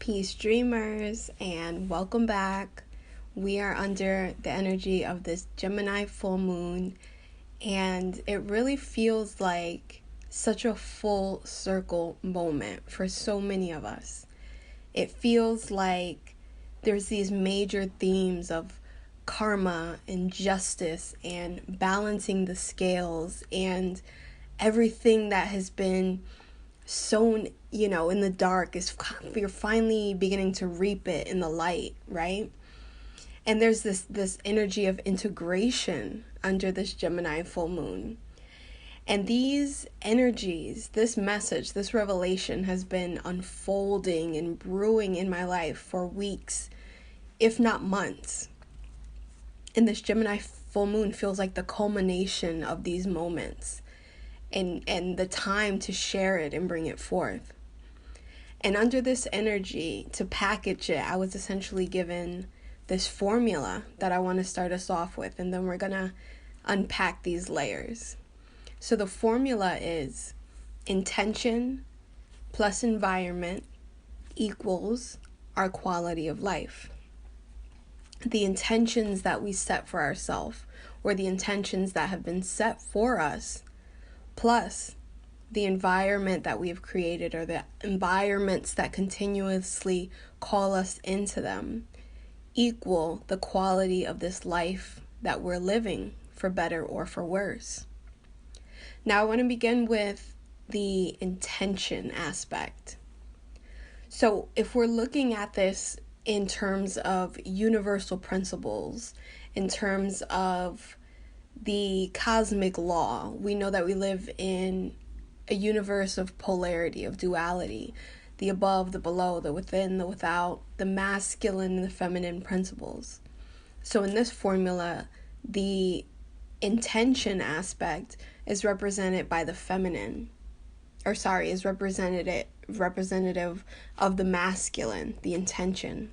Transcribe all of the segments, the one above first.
Peace dreamers, and welcome back. We are under the energy of this Gemini full moon, and it really feels like such a full circle moment for so many of us. It feels like there's these major themes of karma and justice and balancing the scales and everything that has been sown, in the dark is you're finally beginning to reap it in the light, right? And there's this energy of integration under this Gemini full moon. And these energies, this message, this revelation has been unfolding and brewing in my life for weeks, if not months. And this Gemini full moon feels like the culmination of these moments and the time to share it and bring it forth. And under this energy, to package it, I was essentially given this formula that I want to start us off with, and then we're going to unpack these layers. So the formula is intention plus environment equals our quality of life. The intentions that we set for ourselves, or the intentions that have been set for us, plus the environment that we've created, or the environments that continuously call us into them, equal the quality of this life that we're living, for better or for worse. Now I want to begin with the intention aspect. So if we're looking at this in terms of universal principles, in terms of the cosmic law, we know that we live in a universe of polarity, of duality, the above, the below, the within, the without, the masculine and the feminine principles. So in this formula, the intention aspect is represented by the feminine, is representative of the masculine, the intention.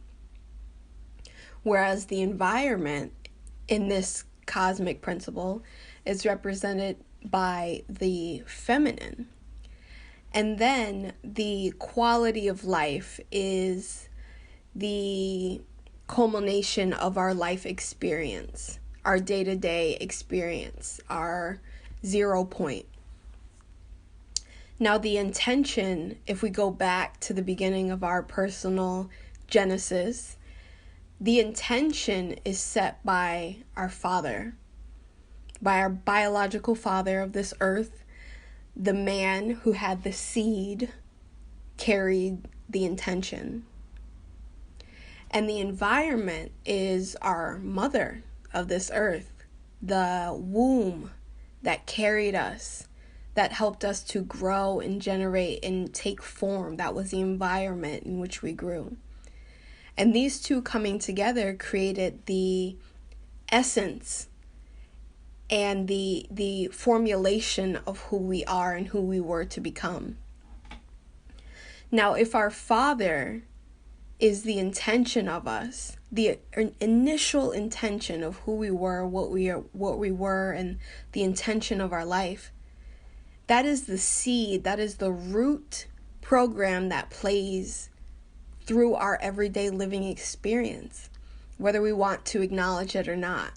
Whereas the environment in this cosmic principle is represented by the feminine. And then the quality of life is the culmination of our life experience, our day-to-day experience, our 0 point. Now the intention, if we go back to the beginning of our personal genesis, the intention is set by our father, by our biological father of this earth. The man who had the seed carried the intention. And the environment is our mother of this earth, the womb that carried us, that helped us to grow and generate and take form. That was the environment in which we grew. And these two coming together created the essence and the formulation of who we are and who we were to become. Now, if our father is the intention of us, the initial intention of who we were, what we were, and the intention of our life, that is the seed, that is the root program that plays through our everyday living experience, whether we want to acknowledge it or not.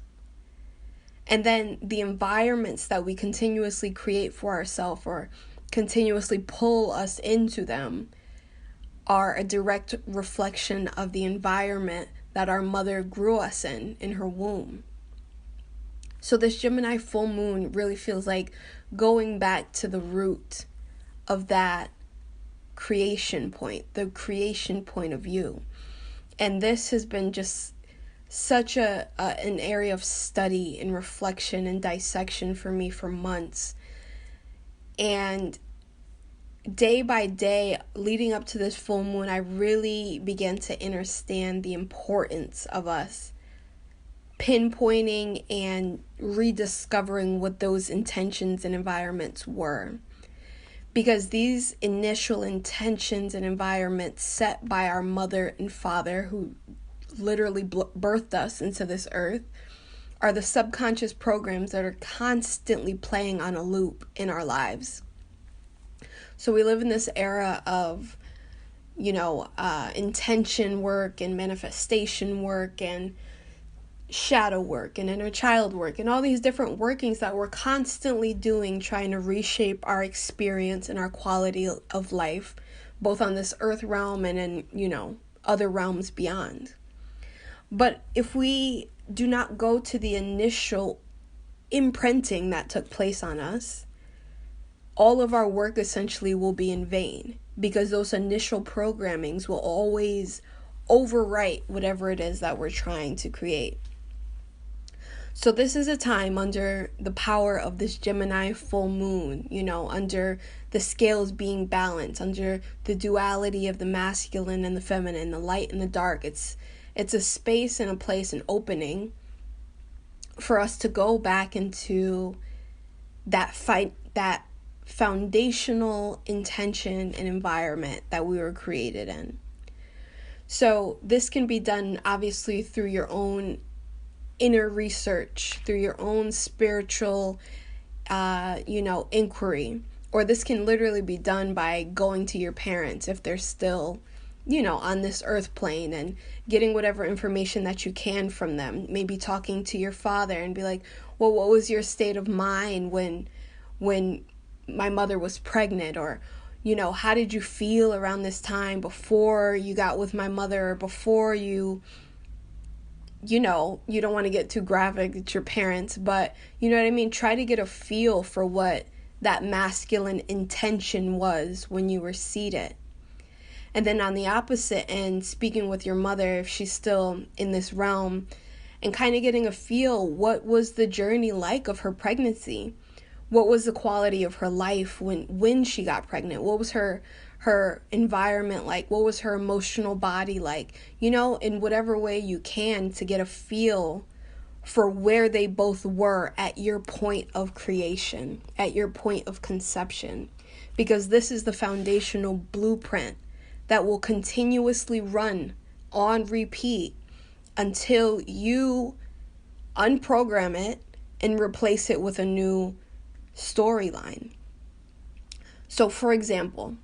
And then the environments that we continuously create for ourselves or continuously pull us into them are a direct reflection of the environment that our mother grew us in her womb. So this Gemini full moon really feels like going back to the root of that creation point, the creation point of you. And this has been just such an area of study and reflection and dissection for me for months. And day by day, leading up to this full moon, I really began to understand the importance of us pinpointing and rediscovering what those intentions and environments were. Because these initial intentions and environments set by our mother and father, who literally birthed us into this earth, are the subconscious programs that are constantly playing on a loop in our lives. So we live in this era of intention work and manifestation work and shadow work and inner child work and all these different workings that we're constantly doing, trying to reshape our experience and our quality of life, both on this earth realm and in, other realms beyond. But if we do not go to the initial imprinting that took place on us, all of our work essentially will be in vain, because those initial programmings will always overwrite whatever it is that we're trying to create. So this is a time under the power of this Gemini full moon, under the scales being balanced, under the duality of the masculine and the feminine, the light and the dark. It's a space and a place, an opening for us to go back into that foundational intention and environment that we were created in. So this can be done obviously through your own inner research, through your own spiritual, inquiry, or this can literally be done by going to your parents if they're still, on this earth plane, and getting whatever information that you can from them. Maybe talking to your father and be like, well, what was your state of mind when my mother was pregnant? Or, how did you feel around this time before you got with my mother, or before you don't want to get too graphic, it's your parents, but you know what I mean? Try to get a feel for what that masculine intention was when you were seated. And then on the opposite end, speaking with your mother, if she's still in this realm, and kind of getting a feel, what was the journey like of her pregnancy? What was the quality of her life when she got pregnant? What was her environment like? What was her emotional body like? In whatever way you can, to get a feel for where they both were at your point of creation, at your point of conception. Because this is the foundational blueprint that will continuously run on repeat until you unprogram it and replace it with a new storyline. So for example,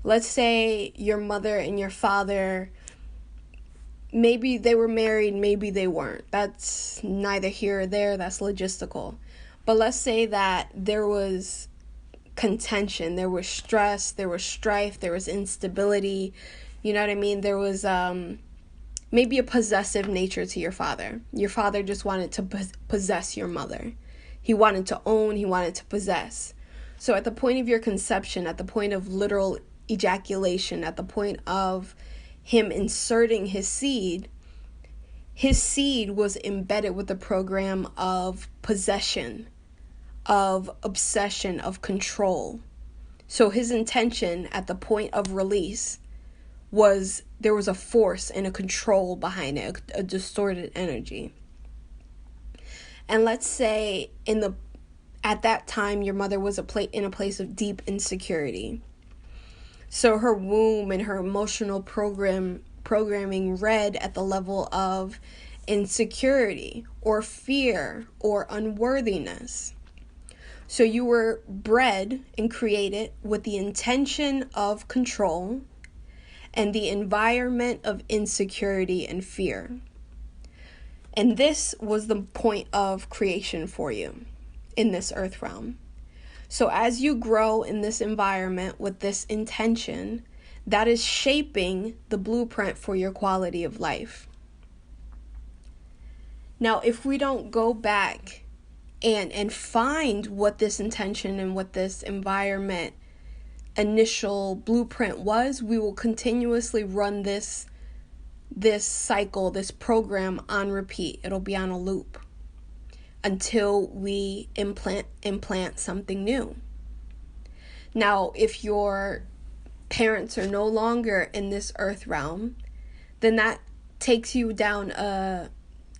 let's say your mother and your father, maybe they were married, maybe they weren't. That's neither here or there, that's logistical. But let's say that there was contention, there was stress, there was strife, there was instability, you know what I mean? There was maybe a possessive nature to your father. Your father just wanted to possess your mother. He wanted to own, he wanted to possess. So at the point of your conception, at the point of literal ejaculation, at the point of him inserting his seed was embedded with the program of possession, of obsession, of control. So his intention at the point of release was, there was a force and a control behind it, a distorted energy. And let's say at that time your mother was in a place of deep insecurity. So her womb and her emotional programming read at the level of insecurity or fear or unworthiness. So you were bred and created with the intention of control and the environment of insecurity and fear. And this was the point of creation for you in this earth realm. So as you grow in this environment with this intention, that is shaping the blueprint for your quality of life. Now, if we don't go back and find what this intention and what this environment initial blueprint was, we will continuously run this cycle, this program on repeat. It'll be on a loop until we implant something new. Now, if your parents are no longer in this earth realm, then that takes you down a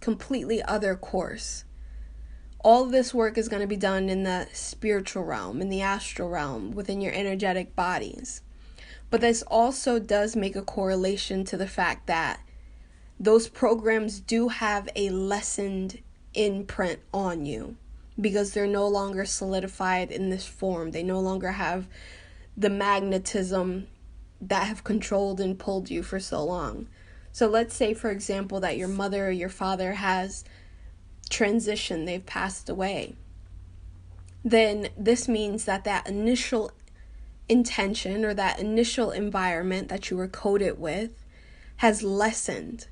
completely other course. All of this work is going to be done in the spiritual realm, in the astral realm, within your energetic bodies. But this also does make a correlation to the fact that those programs do have a lessened imprint on you because they're no longer solidified in this form. They no longer have the magnetism that have controlled and pulled you for so long. So let's say, for example, that your mother or your father has transitioned, they've passed away. Then this means that that initial intention or that initial environment that you were coded with has lessened.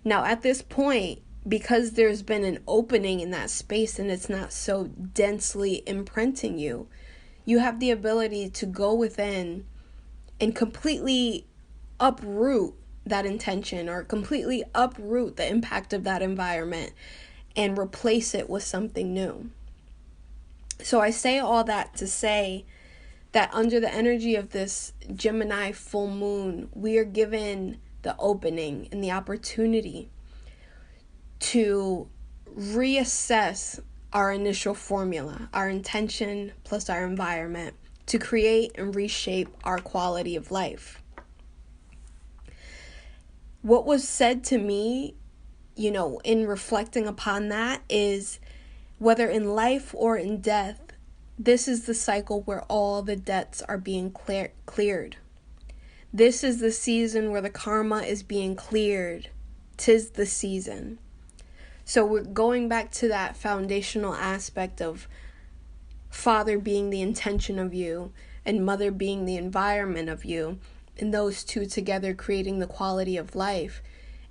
Now, at this point, because there's been an opening in that space and it's not so densely imprinting you, you have the ability to go within and completely uproot that intention or completely uproot the impact of that environment and replace it with something new. So I say all that to say that under the energy of this Gemini full moon, we are given the opening and the opportunity to reassess our initial formula, our intention plus our environment, to create and reshape our quality of life. What was said to me, in reflecting upon that, is whether in life or in death, this is the cycle where all the debts are being cleared. This is the season where the karma is being cleared. 'Tis the season. So we're going back to that foundational aspect of father being the intention of you and mother being the environment of you, and those two together creating the quality of life.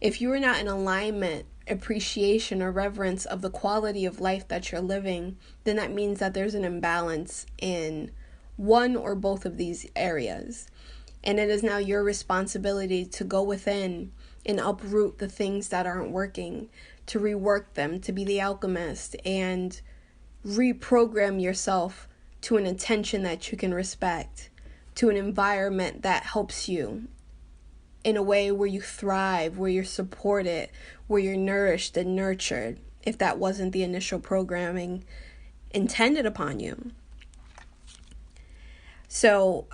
If you are not in alignment, appreciation, or reverence of the quality of life that you're living, then that means that there's an imbalance in one or both of these areas. And it is now your responsibility to go within and uproot the things that aren't working, to rework them, to be the alchemist, and reprogram yourself to an intention that you can respect, to an environment that helps you in a way where you thrive, where you're supported, where you're nourished and nurtured, if that wasn't the initial programming intended upon you. So,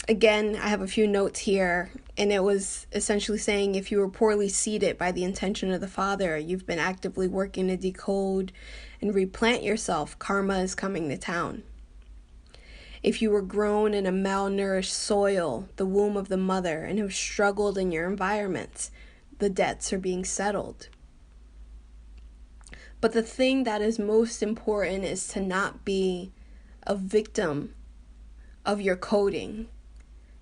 again, I have a few notes here, and it was essentially saying if you were poorly seated by the intention of the father, you've been actively working to decode and replant yourself, karma is coming to town. If you were grown in a malnourished soil, the womb of the mother, and have struggled in your environments, the debts are being settled. But the thing that is most important is to not be a victim of your coding,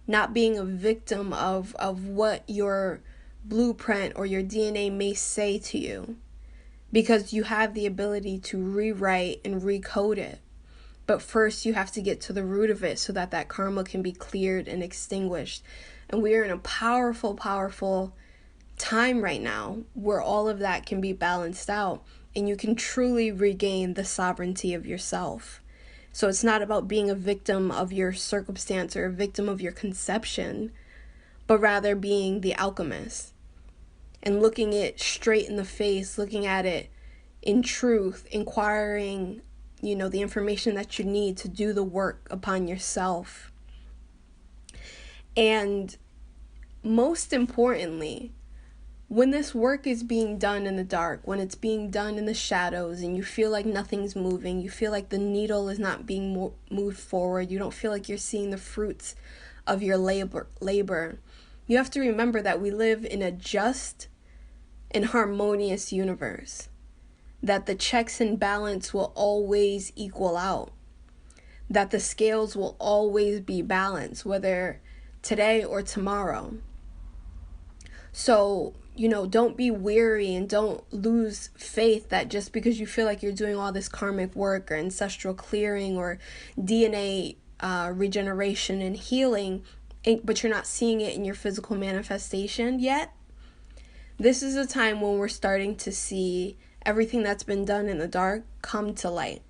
not being a victim of what your blueprint or your DNA may say to you, because you have the ability to rewrite and recode it. But first you have to get to the root of it so that that karma can be cleared and extinguished. And we are in a powerful, powerful time right now where all of that can be balanced out and you can truly regain the sovereignty of yourself. So it's not about being a victim of your circumstance or a victim of your conception, but rather being the alchemist and looking it straight in the face, looking at it in truth, inquiring, the information that you need to do the work upon yourself. And most importantly, when this work is being done in the dark, when it's being done in the shadows and you feel like nothing's moving, you feel like the needle is not being moved forward, you don't feel like you're seeing the fruits of your labor, you have to remember that we live in a just and harmonious universe, that the checks and balance will always equal out, that the scales will always be balanced, whether today or tomorrow. So, don't be weary and don't lose faith that just because you feel like you're doing all this karmic work or ancestral clearing or DNA regeneration and healing, but you're not seeing it in your physical manifestation yet. This is a time when we're starting to see everything that's been done in the dark come to light.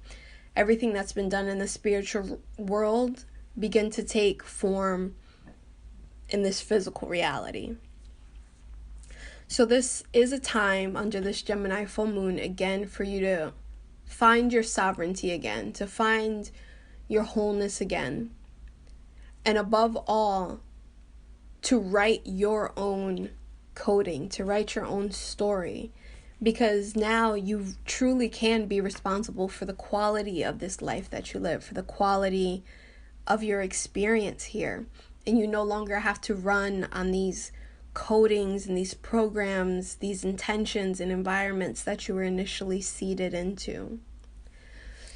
Everything that's been done in the spiritual world begin to take form in this physical reality. So this is a time under this Gemini full moon, again, for you to find your sovereignty again, to find your wholeness again. And above all, to write your own coding, to write your own story. Because now you truly can be responsible for the quality of this life that you live, for the quality of your experience here. and you no longer have to run on these codings and these programs, these intentions and environments that you were initially seeded into.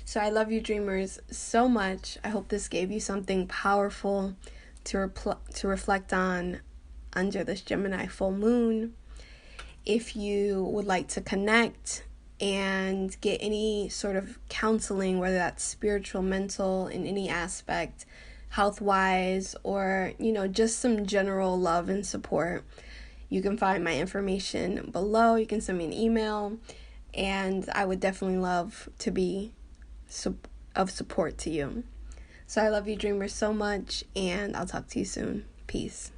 So I love you, dreamers, so much. I hope this gave you something powerful to reflect on under this Gemini full moon. If you would like to connect and get any sort of counseling, whether that's spiritual, mental, in any aspect, health-wise, or, just some general love and support, you can find my information below. You can send me an email, and I would definitely love to be of support to you. So I love you, dreamers, so much, and I'll talk to you soon. Peace.